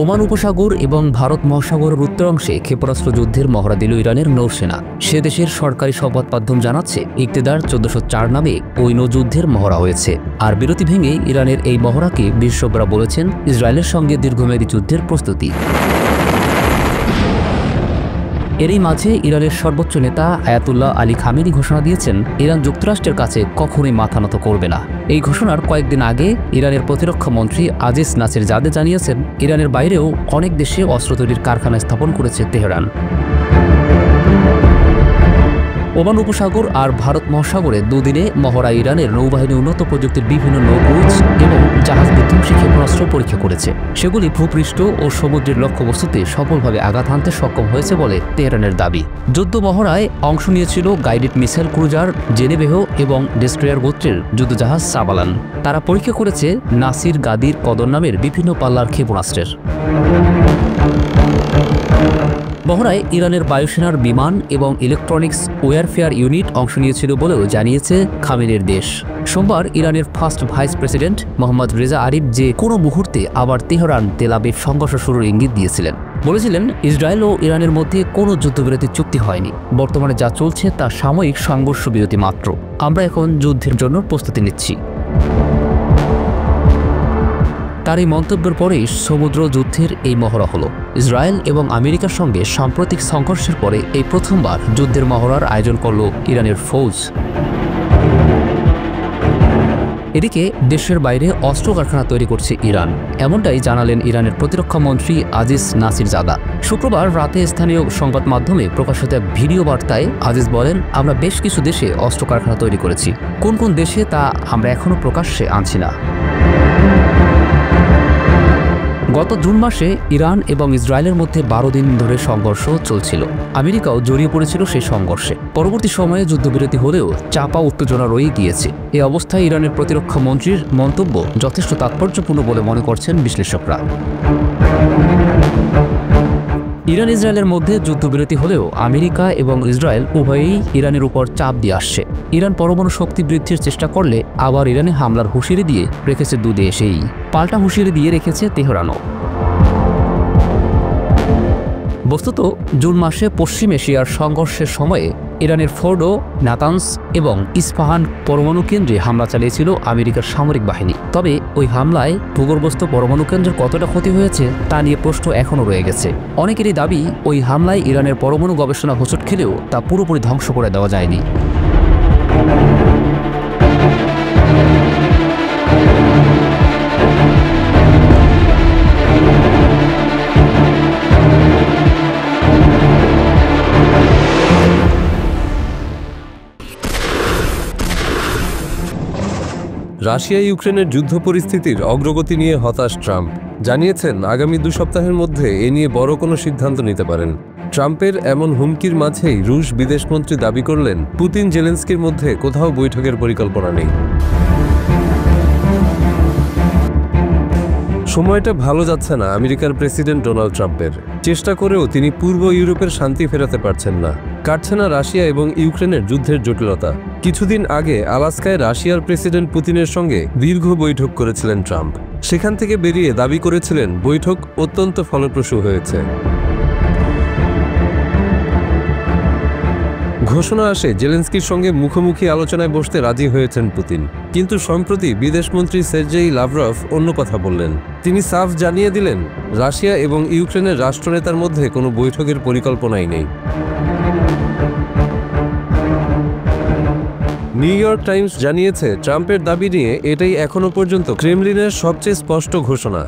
Oman উপসাগর এবং ভারত মহাসাগরের উত্তরাংশে ক্ষেপণাস্ত্র যুদ্ধের মহড়া দিল ইরানের নৌসেনা। সে দেশের সরকারি সংবাদ মাধ্যম জানাচ্ছে, ইকতেদার 1404 নামে ওই নৌযুদ্ধের মহড়া হয়েছে। আর বিরতি ভেঙে ইরানের এই মহড়াকে বিশেষজ্ঞরা বলেছেন ইসরায়েলের সঙ্গে দীর্ঘমেয়াদী যুদ্ধের প্রস্তুতি। এরই মাঝে ইরানের সর্বোচ্চ নেতা আয়াতুল্লাহ আলী খামেনি ঘোষণা দিয়েছেন, ইরান যুক্তরাষ্ট্রের কাছে কখনোই মাথা নত করবে না। এই ঘোষণার কয়েকদিন আগে ইরানের প্রতিরক্ষা মন্ত্রী আজিজ নাসির জাদে জানিয়েছেন, ইরানের বাইরেও অনেক দেশে অস্ত্র তৈরির কারখানা স্থাপন করেছে তেহরান। ওমান উপসাগর আর ভারত মহাসাগরে দুদিনে মহড়া ইরানের নৌবাহিনী উন্নত প্রযুক্তির বিভিন্ন নৌক্রুজ এবং জাহাজ বিধ্বংসী ক্ষেপণাস্ত্র পরীক্ষা করেছে। সেগুলি ভূপৃষ্ঠ ও সমুদ্রের লক্ষ্যবস্তুতে সফলভাবে আঘাত হানতে সক্ষম হয়েছে বলে তেহরানের দাবি। যুদ্ধ মহড়ায় অংশ নিয়েছিল গাইডেড মিসাইল ক্রুজার জেনেভেহ এবং ডেস্ট্রয়ার গোত্রের যুদ্ধজাহাজ সাবালান। তারা পরীক্ষা করেছে নাসির গাদির কদর নামের বিভিন্ন পাল্লার ক্ষেপণাস্ত্রের। মহড়ায় ইরানের বায়ুসেনার বিমান এবং ইলেকট্রনিক্স ওয়ারফেয়ার ইউনিট অংশ নিয়েছিল বলেও জানিয়েছে খামেনির দেশ। সোমবার ইরানের first vice president Mohammad Reza Arif যে কোনো মুহূর্তে আবার তেহরান তেল আবিব সংঘর্ষ শুরুর ইঙ্গিত দিয়েছিলেন। বলেছিলেন, ইসরায়েল ও ইরানের মধ্যে কোনো যুদ্ধবিরতি চুক্তি হয়নি। বর্তমানে যা চলছে তা সাময়িক সংঘর্ষ বিরতি মাত্র। আমরা এখন যুদ্ধের জন্য প্রস্তুতি নিচ্ছি। তার এই মন্তব্যের পরেই সমুদ্র যুদ্ধের এই মহড়া হলো। ইসরায়েল এবং আমেরিকার সঙ্গে সাম্প্রতিক সংঘর্ষের পরে এই প্রথমবার যুদ্ধের মহড়ার আয়োজন করল ইরানের ফৌজ। এদিকে দেশের বাইরে অস্ত্র কারখানা তৈরি করছে ইরান, এমনটাই জানালেন ইরানের প্রতিরক্ষা মন্ত্রী আজিজ নাসির জাদা। শুক্রবার রাতে স্থানীয় সংবাদ মাধ্যমে প্রকাশিত এক ভিডিও বার্তায় আজিজ বলেন, আমরা বেশ কিছু দেশে অস্ত্র কারখানা তৈরি করেছি। কোন কোন দেশে তা আমরা এখনও প্রকাশ্যে আনছি না। গত জুন মাসে ইরান এবং ইসরায়েলের মধ্যে 12 দিন ধরে সংঘর্ষ চলছিল। আমেরিকাও জড়িয়ে পড়েছিল সেই সংঘর্ষে। পরবর্তী সময়ে যুদ্ধবিরতি হলেও চাপা উত্তেজনা রয়ে গিয়েছে। এই অবস্থায় ইরানের প্রতিরক্ষা মন্ত্রীর মন্তব্য যথেষ্ট তাৎপর্যপূর্ণ বলে মনে করছেন বিশ্লেষকরা। ইরান ইসরায়েলের মধ্যে যুদ্ধবিরতি হলেও আমেরিকা এবং ইসরায়েল উভয়েই ইরানের উপর চাপ দিয়ে আসছে। ইরান পরমাণু শক্তি বৃদ্ধির চেষ্টা করলে আবার ইরানে হামলার হুঁশিয়ারি দিয়ে রেখেছে দুদেশেই। পাল্টা হুঁশিয়ারি দিয়ে রেখেছে তেহরানও। বস্তুত জুন মাসে পশ্চিম এশিয়ার সংঘর্ষের সময়ে ইরানের ফোর্ডো, নাতানস এবং ইস্পাহান পরমাণু কেন্দ্রে হামলা চালিয়েছিল আমেরিকার সামরিক বাহিনী। তবে ওই হামলায় ভূগর্ভস্থ পরমাণু কেন্দ্রের কতটা ক্ষতি হয়েছে তা নিয়ে প্রশ্ন এখনও রয়ে গেছে। অনেকেরই দাবি, ওই হামলায় ইরানের পরমাণু গবেষণা হোঁচট খেলেও তা পুরোপুরি ধ্বংস করে দেওয়া যায়নি। রাশিয়া ইউক্রেনের যুদ্ধ পরিস্থিতির অগ্রগতি নিয়ে হতাশ ট্রাম্প। জানিয়েছেন, আগামী 2 সপ্তাহের মধ্যে এ নিয়ে বড় কোনো সিদ্ধান্ত নিতে পারেন। ট্রাম্পের এমন হুমকির মাঝেই রুশ বিদেশমন্ত্রী দাবি করলেন, পুতিন জেলেনস্কির মধ্যে কোথাও বৈঠকের পরিকল্পনা নেই। সময়টা ভালো যাচ্ছে না আমেরিকার প্রেসিডেন্ট ডোনাল্ড ট্রাম্পের। চেষ্টা করেও তিনি পূর্ব ইউরোপের শান্তি ফেরাতে পারছেন না। কাটছে না রাশিয়া এবং ইউক্রেনের যুদ্ধের জটিলতা। কিছুদিন আগে আলাস্কায় রাশিয়ার প্রেসিডেন্ট পুতিনের সঙ্গে দীর্ঘ বৈঠক করেছিলেন ট্রাম্প। সেখান থেকে বেরিয়ে দাবি করেছিলেন, বৈঠক অত্যন্ত ফলপ্রসূ হয়েছে। ঘোষণা আসে, জেলেনস্কির সঙ্গে মুখোমুখি আলোচনায় বসতে রাজি হয়েছেন পুতিন। কিন্তু সম্প্রতি বিদেশমন্ত্রী সের্জেই লাভরভ অন্য কথা বললেন। তিনি সাফ জানিয়ে দিলেন, রাশিয়া এবং ইউক্রেনের রাষ্ট্রনেতার মধ্যে কোনো বৈঠকের পরিকল্পনাই নেই। নিউ ইয়র্ক টাইমস জানিয়েছে, ট্রাম্পের দাবি নিয়ে এটাই এখনও পর্যন্ত ক্রেমলিনের সবচেয়ে স্পষ্ট ঘোষণা।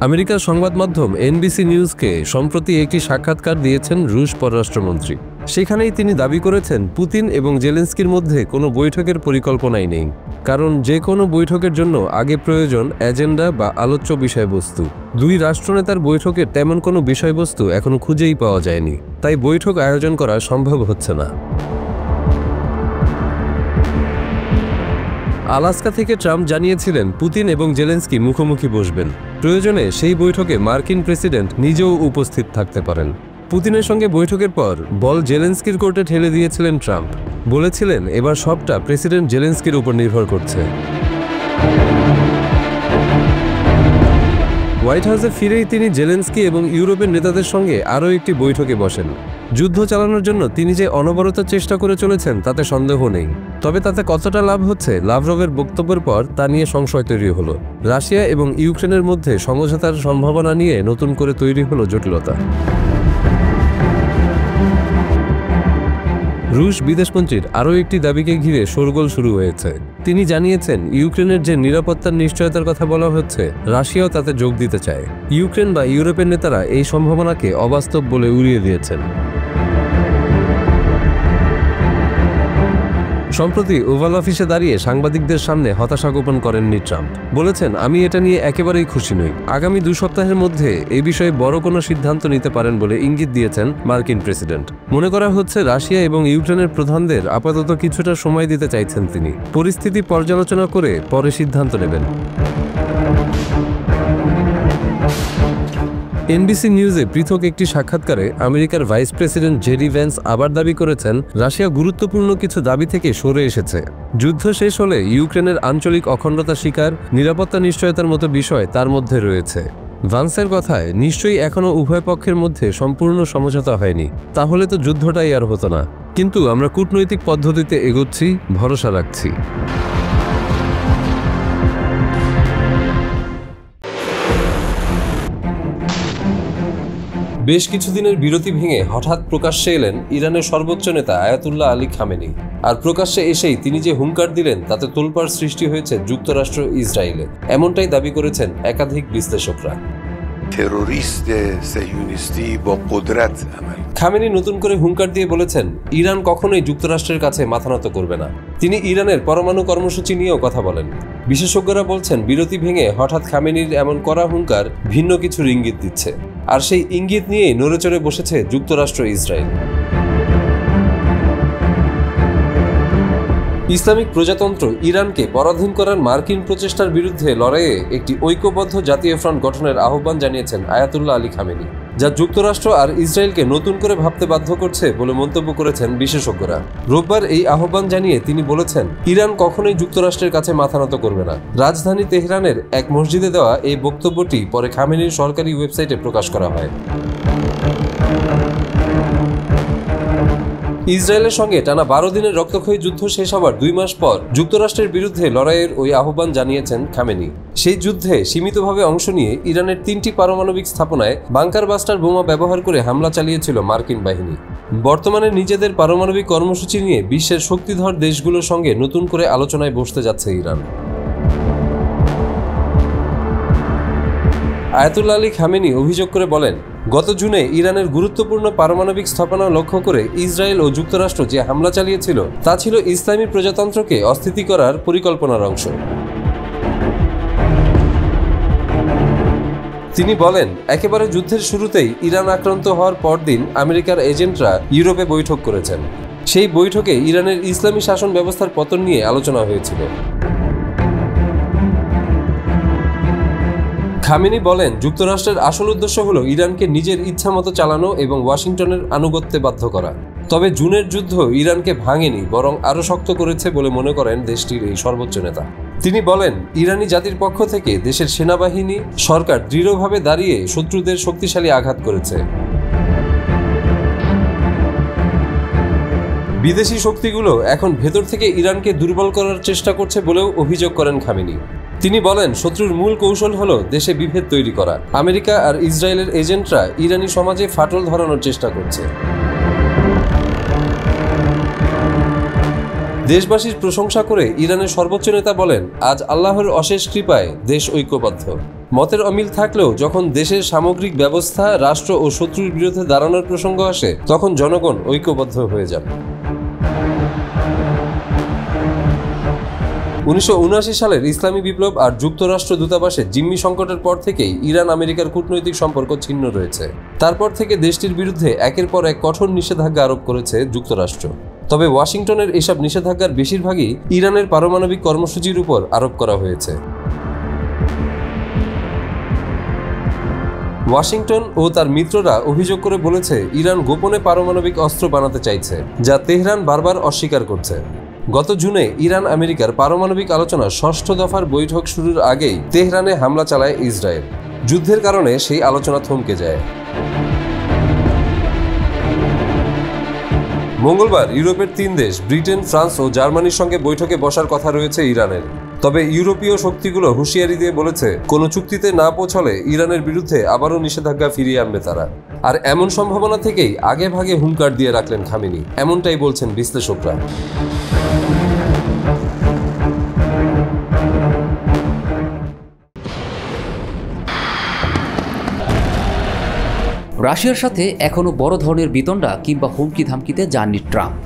আমেরিকার সংবাদ মাধ্যম এনবিসি নিউজকে সম্প্রতি একটি সাক্ষাৎকার দিয়েছেন রুশ পররাষ্ট্রমন্ত্রী। সেখানেই তিনি দাবি করেছেন, পুতিন এবং জেলেনস্কির মধ্যে কোনো বৈঠকের পরিকল্পনাই নেই। কারণ যে কোনো বৈঠকের জন্য আগে প্রয়োজন এজেন্ডা বা আলোচ্য বিষয়বস্তু। দুই রাষ্ট্রনেতার বৈঠকের তেমন কোনো বিষয়বস্তু এখনো খুঁজেই পাওয়া যায়নি। তাই বৈঠক আয়োজন করা সম্ভব হচ্ছে না। আলাস্কা থেকে ট্রাম্প জানিয়েছিলেন, পুতিন এবং জেলেনস্কি মুখোমুখি বসবেন। প্রয়োজনে সেই বৈঠকে মার্কিন প্রেসিডেন্ট নিজেও উপস্থিত থাকতে পারেন। পুতিনের সঙ্গে বৈঠকের পর বল জেলেনস্কির কোর্টে ঠেলে দিয়েছিলেন ট্রাম্প। বলেছিলেন, এবার সবটা প্রেসিডেন্ট জেলেনস্কির উপর নির্ভর করছে। হোয়াইট হাউসে ফিরেই তিনি জেলেনস্কি এবং ইউরোপের নেতাদের সঙ্গে আরও একটি বৈঠকে বসেন। যুদ্ধ চালানোর জন্য তিনি যে অনবরত চেষ্টা করে চলেছেন তাতে সন্দেহ নেই, তবে তাতে কতটা লাভ হচ্ছে লাভরভের বক্তব্যের পর তা নিয়ে সংশয় তৈরি হলো। রাশিয়া এবং ইউক্রেনের মধ্যে সমঝোতার সম্ভাবনা নিয়ে নতুন করে তৈরি হলো জটিলতা। রুশ বিদেশমন্ত্রীর আরও একটি দাবিকে ঘিরে শোরগোল শুরু হয়েছে। তিনি জানিয়েছেন, ইউক্রেনের যে নিরাপত্তার নিশ্চয়তার কথা বলা হচ্ছে, রাশিয়াও তাতে যোগ দিতে চায়। ইউক্রেন বা ইউরোপের নেতারা এই সম্ভাবনাকে অবাস্তব বলে উড়িয়ে দিয়েছেন। সম্প্রতি ওভাল অফিসে দাঁড়িয়ে সাংবাদিকদের সামনে হতাশা গোপন করেননি ট্রাম্প। বলেছেন, আমি এটা নিয়ে একেবারেই খুশি নই। আগামী 2 সপ্তাহের মধ্যে এই বিষয়ে বড় কোনো সিদ্ধান্ত নিতে পারেন বলে ইঙ্গিত দিয়েছেন মার্কিন প্রেসিডেন্ট। মনে করা হচ্ছে রাশিয়া এবং ইউক্রেনের প্রধানদের আপাতত কিছুটা সময় দিতে চাইছেন তিনি। পরিস্থিতি পর্যালোচনা করে পরে সিদ্ধান্ত নেবেন। এনবিসি নিউজে পৃথক একটি সাক্ষাৎকারে আমেরিকার ভাইস প্রেসিডেন্ট জেডি ভ্যান্স আবার দাবি করেছেন, রাশিয়া গুরুত্বপূর্ণ কিছু দাবি থেকে সরে এসেছে। যুদ্ধ শেষ হলে ইউক্রেনের আঞ্চলিক অখণ্ডতা স্বীকার, নিরাপত্তা নিশ্চয়তার মতো বিষয় তার মধ্যে রয়েছে। ভ্যান্সের কথায়, নিশ্চয়ই এখনও উভয় পক্ষের মধ্যে সম্পূর্ণ সমঝোতা হয়নি, তাহলে তো যুদ্ধটাই আর হতো না। কিন্তু আমরা কূটনৈতিক পদ্ধতিতে এগোচ্ছি, ভরসা রাখছি। বেশ কিছুদিনের বিরতি ভেঙে হঠাৎ প্রকাশ্যে এলেন ইরানের সর্বোচ্চ নেতা আয়াতুল্লাহ আলী খামেনি। আর প্রকাশ্যে এসেই তিনি যে হুঙ্কার দিলেন তাতে তোলপাড় সৃষ্টি হয়েছে যুক্তরাষ্ট্র ইসরায়েলে, এমনটাই দাবি করেছেন একাধিক বিশ্লেষকরা। খামেনি নতুন করে হুঙ্কার দিয়ে বলেছেন, ইরান কখনোই যুক্তরাষ্ট্রের কাছে মাথা নত করবে না। তিনি ইরানের পরমাণু কর্মসূচি নিয়েও কথা বলেন। বিশেষজ্ঞরা বলছেন, বিরতি ভেঙে হঠাৎ খামেনির এমন কড়া হুঙ্কার ভিন্ন কিছুর ইঙ্গিত দিচ্ছে, আর সেই ইঙ্গিত নিয়েই নড়েচড়ে বসেছে যুক্তরাষ্ট্র ইসরায়েল। ইসলামিক প্রজাতন্ত্র ইরানকে পরাধীন করার মার্কিন প্রচেষ্টার বিরুদ্ধে লড়াইয়ে একটি ঐক্যবদ্ধ জাতীয় ফ্রন্ট গঠনের আহ্বান জানিয়েছেন আয়াতুল্লাহ আলী খামেনি, যা যুক্তরাষ্ট্র আর ইসরায়েলকে নতুন করে ভাবতে বাধ্য করছে বলে মন্তব্য করেছেন বিশেষজ্ঞরা। রোববার এই আহ্বান জানিয়ে তিনি বলেছেন, ইরান কখনোই যুক্তরাষ্ট্রের কাছে মাথা নত করবে না। রাজধানী তেহরানের এক মসজিদে দেওয়া এই বক্তব্যটি পরে খামেনির সরকারি ওয়েবসাইটে প্রকাশ করা হয়। ইসরায়েলের সঙ্গে টানা 12 দিনের রক্তক্ষয়ী যুদ্ধ শেষ হবার 2 মাস পর যুক্তরাষ্ট্রের বিরুদ্ধে লড়াইয়ের ওই আহ্বান জানিয়েছেন খামেনি। সেই যুদ্ধে সীমিতভাবে অংশ নিয়ে ইরানের 3টি পারমাণবিক স্থাপনায় বাংকার বাস্টার বোমা ব্যবহার করে হামলা চালিয়েছিল মার্কিন বাহিনী। বর্তমানে নিজেদের পারমাণবিক কর্মসূচি নিয়ে বিশ্বের শক্তিধর দেশগুলোর সঙ্গে নতুন করে আলোচনায় বসতে যাচ্ছে ইরান। আয়াতুল্লাহ আলী খামেনি অভিযোগ করে বলেন, গত জুনে ইরানের গুরুত্বপূর্ণ পারমাণবিক স্থাপনা লক্ষ্য করে ইসরায়েল ও যুক্তরাষ্ট্র যে হামলা চালিয়েছিল তা ছিল ইসলামী প্রজাতন্ত্রকে অস্থিতি করার পরিকল্পনার অংশ। তিনি বলেন, একেবারে যুদ্ধের শুরুতেই ইরান আক্রান্ত হওয়ার পরদিন আমেরিকার এজেন্টরা ইউরোপে বৈঠক করেছেন। সেই বৈঠকে ইরানের ইসলামী শাসন ব্যবস্থার পতন নিয়ে আলোচনা হয়েছিল। খামেনি বলেন, যুক্তরাষ্ট্রের আসল উদ্দেশ্য হলো ইরানকে নিজের ইচ্ছা মতো চালানো এবং ওয়াশিংটনের আনুগত্যে বাধ্য করা। তবে জুনের যুদ্ধ ইরানকে ভাঙেনি, বরং আরও শক্ত করেছে বলে মনে করেন দেশটির এই সর্বোচ্চ নেতা। তিনি বলেন, ইরানি জাতির পক্ষ থেকে দেশের সেনাবাহিনী, সরকার দৃঢ়ভাবে দাঁড়িয়ে শত্রুদের শক্তিশালী আঘাত করেছে। বিদেশি শক্তিগুলো এখন ভেতর থেকে ইরানকে দুর্বল করার চেষ্টা করছে বলেও অভিযোগ করেন খামেনি। তিনি বলেন, শত্রুর মূল কৌশল হলো দেশে বিভেদ তৈরি করা। আমেরিকা আর ইসরায়েলের এজেন্টরা ইরানি সমাজে ফাটল ধরানোর চেষ্টা করছে। দেশবাসীর প্রশংসা করে ইরানের সর্বোচ্চ নেতা বলেন, আজ আল্লাহর অশেষ কৃপায় দেশ ঐক্যবদ্ধ। মতের অমিল থাকলেও যখন দেশের সামগ্রিক ব্যবস্থা, রাষ্ট্র ও শত্রুর বিরুদ্ধে দাঁড়ানোর প্রসঙ্গ আসে তখন জনগণ ঐক্যবদ্ধ হয়ে যান। 1979 সালের ইসলামী বিপ্লব আর যুক্তরাষ্ট্র দূতাবাসে জিম্মি সংকটের পর থেকেই ইরান আমেরিকার কূটনৈতিক সম্পর্ক ছিন্ন রয়েছে। তারপর থেকে দেশটির বিরুদ্ধে একের পর এক কঠোর নিষেধাজ্ঞা আরোপ করেছে যুক্তরাষ্ট্র। তবে ওয়াশিংটনের এসব নিষেধাজ্ঞার বেশিরভাগই ইরানের পারমাণবিক কর্মসূচির উপর আরোপ করা হয়েছে। ওয়াশিংটন ও তার মিত্ররা অভিযোগ করে বলেছে, ইরান গোপনে পারমাণবিক অস্ত্র বানাতে চাইছে, যা তেহরান বারবার অস্বীকার করছে। গত জুনে ইরান আমেরিকার পারমাণবিক আলোচনার 6ষ্ঠ দফার বৈঠক শুরুর আগেই তেহরানে হামলা চালায় ইসরায়েল। যুদ্ধের কারণে সেই আলোচনা থমকে যায়। মঙ্গলবার ইউরোপের 3 দেশ ব্রিটেন, ফ্রান্স ও জার্মানির সঙ্গে বৈঠকে বসার কথা রয়েছে ইরানের। তবে ইউরোপীয় শক্তিগুলো হুঁশিয়ারি দিয়ে বলেছে, কোনো চুক্তিতে না পৌঁছলে ইরানের বিরুদ্ধে আবারও নিষেধাজ্ঞা ফিরিয়ে আনবে তারা। আর এমন সম্ভাবনা থেকেই আগে ভাগে হুঙ্কার দিয়ে রাখলেন খামেনি, এমনটাই বলছেন বিশ্লেষকরা। রাশিয়ার সাথে এখনও বড় ধরনের বিতণ্ডা কিংবা হুমকি ধামকিতে যাননি ট্রাম্প।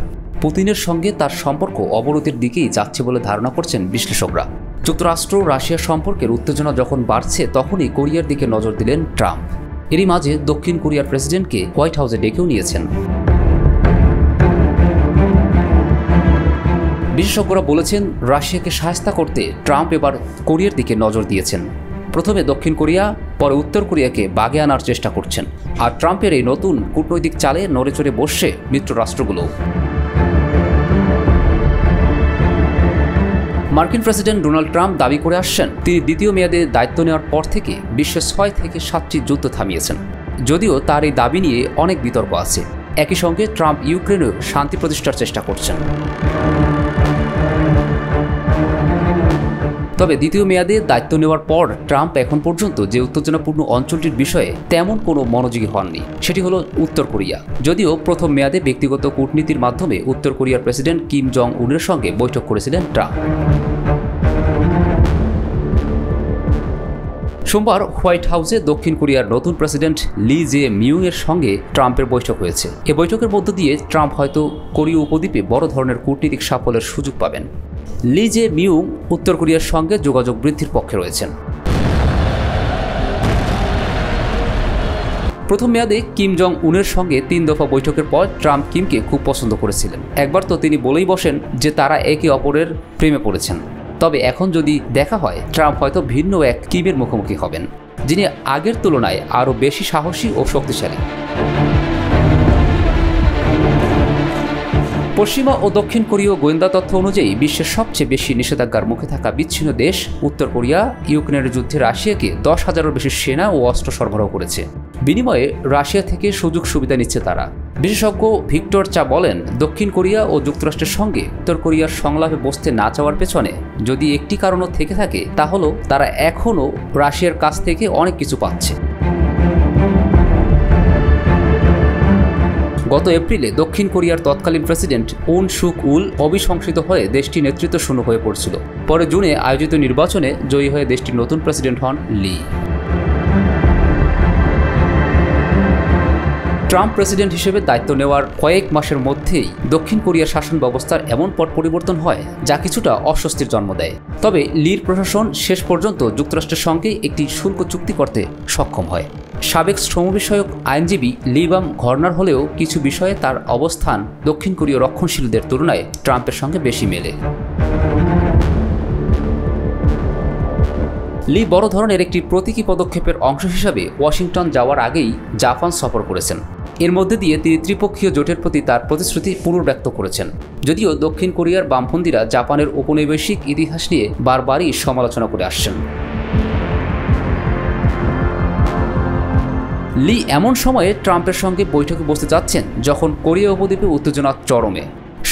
পুতিনের সঙ্গে তার সম্পর্ক অবনতির দিকেই যাচ্ছে বলে ধারণা করছেন বিশ্লেষকরা। যুক্তরাষ্ট্র রাশিয়া সম্পর্কের উত্তেজনা যখন বাড়ছে, তখনই কোরিয়ার দিকে নজর দিলেন ট্রাম্প। এরই মাঝে দক্ষিণ কোরিয়ার প্রেসিডেন্টকে হোয়াইট হাউসে ডেকেও নিয়েছেন। বিশেষজ্ঞরা বলেছেন, রাশিয়াকে সাহায্য করতে ট্রাম্প এবার কোরিয়ার দিকে নজর দিয়েছেন। প্রথমে দক্ষিণ কোরিয়া, পরে উত্তর কোরিয়াকে বাগে আনার চেষ্টা করছেন। আর ট্রাম্পের এই নতুন কূটনৈতিক চালে নড়েচড়ে বসছে মিত্র রাষ্ট্রগুলো। মার্কিন প্রেসিডেন্ট ডোনাল্ড ট্রাম্প দাবি করে আসছেন, তিনি দ্বিতীয় মেয়াদে দায়িত্ব নেওয়ার পর থেকে বিশ্বে 6 থেকে 7টি যুদ্ধ থামিয়েছেন। যদিও তার এই দাবি নিয়ে অনেক বিতর্ক আছে। একই সঙ্গে ট্রাম্প ইউক্রেনেও শান্তি প্রতিষ্ঠার চেষ্টা করছেন। তবে দ্বিতীয় মেয়াদে দায়িত্ব নেওয়ার পর ট্রাম্প এখন পর্যন্ত যে উত্তেজনাপূর্ণ অঞ্চলটির বিষয়ে তেমন কোনো মনোযোগী হননি, সেটি হলো উত্তর কোরিয়া। যদিও প্রথম মেয়াদে ব্যক্তিগত কূটনীতির মাধ্যমে উত্তর কোরিয়ার প্রেসিডেন্ট কিম জং উনের সঙ্গে বৈঠক করেছিলেন ট্রাম্প। সোমবার হোয়াইট হাউসে দক্ষিণ কোরিয়ার নতুন প্রেসিডেন্ট লি জে মিউং এর সঙ্গে ট্রাম্পের বৈঠক হয়েছে। এ বৈঠকের মধ্য দিয়ে ট্রাম্প হয়তো কোরীয় উপদ্বীপে বড় ধরনের কূটনীতিক সাফল্যের সুযোগ পাবেন। লি জে মিউং উত্তর কোরিয়ার সঙ্গে যোগাযোগ বৃদ্ধির পক্ষে রয়েছেন। প্রথম মেয়াদে কিম জং উনের সঙ্গে 3 দফা বৈঠকের পর ট্রাম্প কিমকে খুব পছন্দ করেছিলেন। একবার তো তিনি বলেই বসেন যে তারা একে অপরের প্রেমে পড়েছেন। তবে এখন যদি দেখা হয়, ট্রাম্প হয়তো ভিন্ন এক কিমের মুখোমুখি হবেন, যিনি আগের তুলনায় আরও বেশি সাহসী ও শক্তিশালী। পশ্চিমা ও দক্ষিণ কোরীয় গোয়েন্দা তথ্য অনুযায়ী বিশ্বের সবচেয়ে বেশি নিষেধাজ্ঞার মুখে থাকা বিচ্ছিন্ন দেশ উত্তর কোরিয়া ইউক্রেনের যুদ্ধে রাশিয়াকে 10,000-এরও বেশি সেনা ও অস্ত্র সরবরাহ করেছে। বিনিময়ে রাশিয়া থেকে সুযোগ সুবিধা নিচ্ছে তারা। বিশেষজ্ঞ ভিক্টর চা বলেন, দক্ষিণ কোরিয়া ও যুক্তরাষ্ট্রের সঙ্গে উত্তর কোরিয়ার সংলাপে বসতে না চাওয়ার পেছনে যদি একটি কারণও থেকে থাকে, তা হলো তারা এখনও রাশিয়ার কাছ থেকে অনেক কিছু পাচ্ছে। গত এপ্রিলে দক্ষিণ কোরিয়ার তৎকালীন প্রেসিডেন্ট উন সুক উল অবিশংসিত হয়ে দেশটি নেতৃত্ব শূন্য হয়ে পড়ছিল। পরে জুনে আয়োজিত নির্বাচনে জয়ী হয়ে দেশটির নতুন প্রেসিডেন্ট হন লি। ট্রাম্প প্রেসিডেন্ট হিসেবে দায়িত্ব নেওয়ার কয়েক মাসের মধ্যেই দক্ষিণ কোরিয়ার শাসন ব্যবস্থার এমন পট পরিবর্তন হয় যা কিছুটা অস্বস্তির জন্ম দেয়। তবে লির প্রশাসন শেষ পর্যন্ত যুক্তরাষ্ট্রের সঙ্গে একটি শুল্ক চুক্তি করতে সক্ষম হয়। সাবেক শ্রম বিষয়ক আইনজীবী লি বাম ঘর্নার হলেও কিছু বিষয়ে তার অবস্থান দক্ষিণ কোরীয় রক্ষণশীলদের তুলনায় ট্রাম্পের সঙ্গে বেশি মেলে। লি বড় ধরনের একটি প্রতীকী পদক্ষেপের অংশ হিসাবে ওয়াশিংটন যাওয়ার আগেই জাপান সফর করেছেন। এর মধ্যে দিয়ে তিনি ত্রিপক্ষীয় জোটের প্রতি তার প্রতিশ্রুতি পুনর্ব্যক্ত করেছেন। যদিও দক্ষিণ কোরিয়ার বামপন্থীরা জাপানের উপনিবেশিক ইতিহাস নিয়ে বারবারই সমালোচনা করে আসছেন। লি এমন সময়ে ট্রাম্পের সঙ্গে বৈঠকে বসতে যাচ্ছেন যখন কোরিয়া উপদ্বীপে উত্তেজনা চরমে।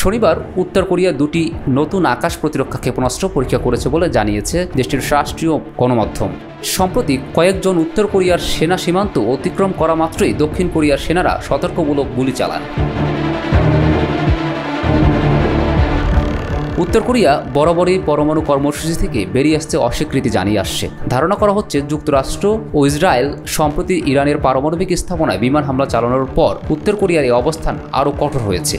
শনিবার উত্তর কোরিয়া 2টি নতুন আকাশ প্রতিরক্ষা ক্ষেপণাস্ত্র পরীক্ষা করেছে বলে জানিয়েছে দেশটির রাষ্ট্রীয় গণমাধ্যম। সম্প্রতি কয়েকজন উত্তর কোরিয়ার সেনা সীমান্ত অতিক্রম করা মাত্রই দক্ষিণ কোরিয়ার সেনারা সতর্কমূলক গুলি চালান। উত্তর কোরিয়া বরাবরই পরমাণু কর্মসূচি থেকে বেরিয়ে আসতে অস্বীকৃতি জানিয়ে আসছে। ধারণা করা হচ্ছে যুক্তরাষ্ট্র ও ইসরায়েল সম্প্রতি ইরানের পারমাণবিক স্থাপনায় বিমান হামলা চালানোর পর উত্তর কোরিয়ার এই অবস্থান আরও কঠোর হয়েছে।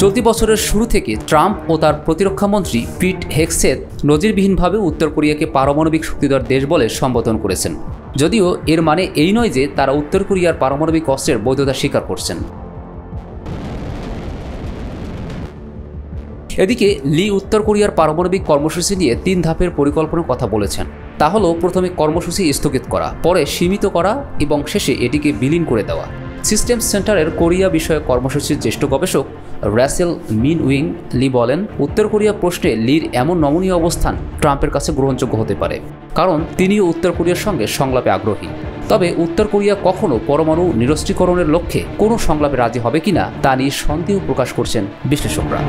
চলতি বছরের শুরু থেকে ট্রাম্প ও তার প্রতিরক্ষামন্ত্রী পিট হেগসেথ নজিরবিহীনভাবে উত্তর কোরিয়াকে পারমাণবিক শক্তিধর দেশ বলে সম্বোধন করেছেন। যদিও এর মানে এই নয় যে তারা উত্তর কোরিয়ার পারমাণবিক অস্ত্রের বৈধতা স্বীকার করছেন। এদিকে লি উত্তর কোরিয়ার পারমাণবিক কর্মসূচি নিয়ে 3 ধাপের পরিকল্পনার কথা বলেছেন। তা হলো প্রথমে কর্মসূচি স্থগিত করা, পরে সীমিত করা এবং শেষে এটিকে বিলীন করে দেওয়া। সিস্টেমস সেন্টারের কোরিয়া বিষয়ক কর্মসূচির জ্যেষ্ঠ গবেষক রাসেল মিনউইং লি বলেন, উত্তর কোরিয়া প্রশ্নে লির এমন নমনীয় অবস্থান ট্রাম্পের কাছে গ্রহণযোগ্য হতে পারে, কারণ তিনিও উত্তর কোরিয়ার সঙ্গে সংলাপে আগ্রহী। তবে উত্তর কোরিয়া কখনো পরমাণু নিরস্ত্রীকরণের লক্ষ্যে কোনো সংলাপে রাজি হবে কিনা তা নিয়ে সন্দেহ প্রকাশ করছেন বিশ্লেষকরা।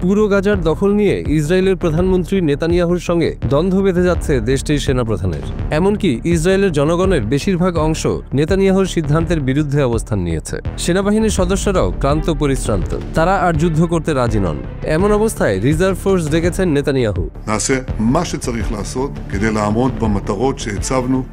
পুরো গাজার দখল নিয়ে ইসরায়েলের প্রধানমন্ত্রী নেতানিয়াহুর সঙ্গে দ্বন্দ্ব বেঁধে যাচ্ছে দেশটির সেনাপ্রধানের। এমনকি ইসরায়েলের জনগণের বেশিরভাগ অংশ নেতানিয়াহুর সিদ্ধান্তের বিরুদ্ধে অবস্থান নিয়েছে। সেনাবাহিনীর সদস্যরাও ক্লান্ত পরিশ্রান্ত, তারা আর যুদ্ধ করতে রাজি নন। এমন অবস্থায় রিজার্ভ ফোর্স ডেকেছেন নেতানিয়াহু।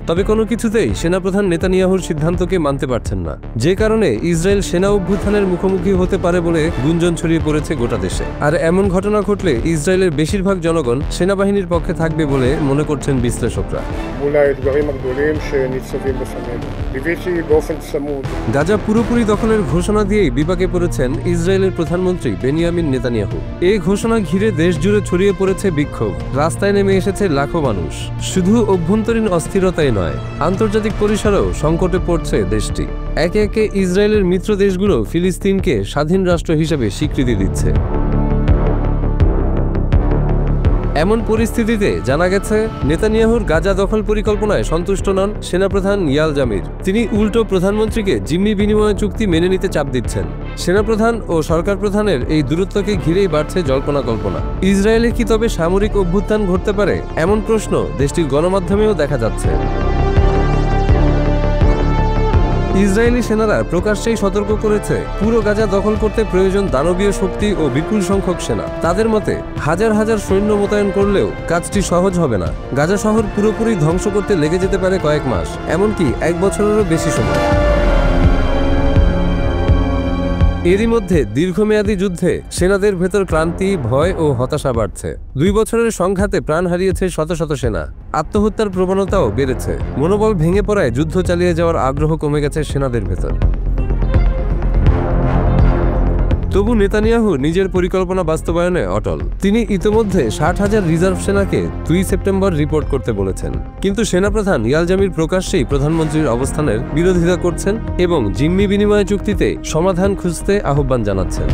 তবে কোনো কিছুতেই সেনাপ্রধান নেতানিয়াহুর সিদ্ধান্তকে মানতে পারছেন না, যে কারণে ইসরায়েল সেনা অভ্যুত্থানের মুখোমুখি হতে পারে বলে গুঞ্জন ছড়িয়ে পড়েছে গোটা দেশে। আর এমন ঘটনা ঘটলে ইসরায়েলের বেশিরভাগ জনগণ সেনাবাহিনীর পক্ষে থাকবে বলে মনে করছেন বিশ্লেষকরা। গাজা পুরোপুরি দখলের ঘোষণা দিয়েই বিপাকে পড়েছেন ইসরায়েলের প্রধানমন্ত্রী বেনিয়ামিন নেতানিয়াহু। এই ঘোষণা ঘিরে দেশ জুড়ে ছড়িয়ে পড়েছে বিক্ষোভ, রাস্তায় নেমে এসেছে লাখো মানুষ। শুধু অভ্যন্তরীণ অস্থিরতাই নয়, আন্তর্জাতিক পরিসরেও সংকটে পড়ছে দেশটি। একে একে ইসরায়েলের মিত্র দেশগুলো ফিলিস্তিনকে স্বাধীন রাষ্ট্র হিসেবে স্বীকৃতি দিচ্ছে। এমন পরিস্থিতিতে জানা গেছে, নেতানিয়াহুর গাজা দখল পরিকল্পনায় সন্তুষ্ট নন সেনাপ্রধান ইয়াল জামির। তিনি উল্টো প্রধানমন্ত্রীকে জিম্মি বিনিময় চুক্তি মেনে নিতে চাপ দিচ্ছেন। সেনাপ্রধান ও সরকার প্রধানের এই দূরত্বকে ঘিরেই বাড়ছে জল্পনা কল্পনা। ইসরায়েলে কি তবে সামরিক অভ্যুত্থান ঘটতে পারে, এমন প্রশ্ন দেশটির গণমাধ্যমেও দেখা যাচ্ছে। ইসরায়েলি সেনারা প্রকাশ্যেই সতর্ক করেছে, পুরো গাজা দখল করতে প্রয়োজন দানবীয় শক্তি ও বিপুল সংখ্যক সেনা। তাদের মতে হাজার হাজার সৈন্য মোতায়েন করলেও কাজটি সহজ হবে না। গাজা শহর পুরোপুরি ধ্বংস করতে লেগে যেতে পারে কয়েক মাস, এমনকি 1 বছরেরও বেশি সময়। এরই মধ্যে দীর্ঘমেয়াদী যুদ্ধে সেনাদের ভেতর ক্লান্তি, ভয় ও হতাশা বাড়ছে। 2 বছরের সংঘাতে প্রাণ হারিয়েছে শত শত সেনা। আত্মহত্যার প্রবণতাও বেড়েছে। মনোবল ভেঙে পড়ায় যুদ্ধ চালিয়ে যাওয়ার আগ্রহ কমে গেছে সেনাদের ভেতর। তবু নেতানিয়াহু নিজের পরিকল্পনা বাস্তবায়নে অটল। তিনি ইতোমধ্যে 60,000 রিজার্ভ সেনাকে 2 সেপ্টেম্বর রিপোর্ট করতে বলেছেন। কিন্তু সেনাপ্রধান ইয়াল জামির প্রকাশ্যেই প্রধানমন্ত্রীর অবস্থানের বিরোধিতা করছেন এবং জিম্মি বিনিময় চুক্তিতে সমাধান খুঁজতে আহ্বান জানাচ্ছেন।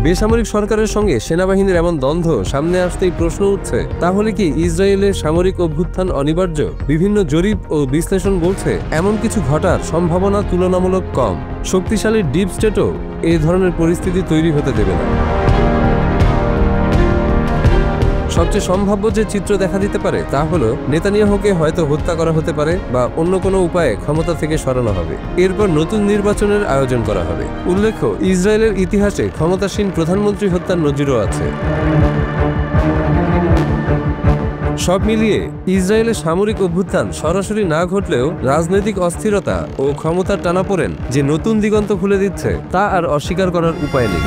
বেসামরিক সরকারের সঙ্গে সেনাবাহিনীর এমন দ্বন্দ্ব সামনে আসতেই প্রশ্ন উঠছে, তাহলে কি ইসরায়েলের সামরিক অভ্যুত্থান অনিবার্য? বিভিন্ন জরিপ ও বিশ্লেষণ বলছে এমন কিছু ঘটার সম্ভাবনা তুলনামূলক কম। শক্তিশালী ডিপ স্টেটও এই ধরনের পরিস্থিতি তৈরি হতে দেবে না। সবচেয়ে সম্ভাব্য যে চিত্র দেখা দিতে পারে তা হলো, নেতানিয়াহুকে হয়তো হত্যা করা হতে পারে বা অন্য কোনো উপায়ে ক্ষমতা থেকে সরানো হবে। এরপর নতুন নির্বাচনের আয়োজন করা হবে। উল্লেখ্য, ইসরায়েলের ইতিহাসে ক্ষমতাসীন প্রধানমন্ত্রী হত্যার নজিরও আছে। সব মিলিয়ে ইসরায়েলের সামরিক অভ্যুত্থান সরাসরি না ঘটলেও রাজনৈতিক অস্থিরতা ও ক্ষমতার টানাপোড়েন যে নতুন দিগন্ত খুলে দিচ্ছে তা আর অস্বীকার করার উপায় নেই।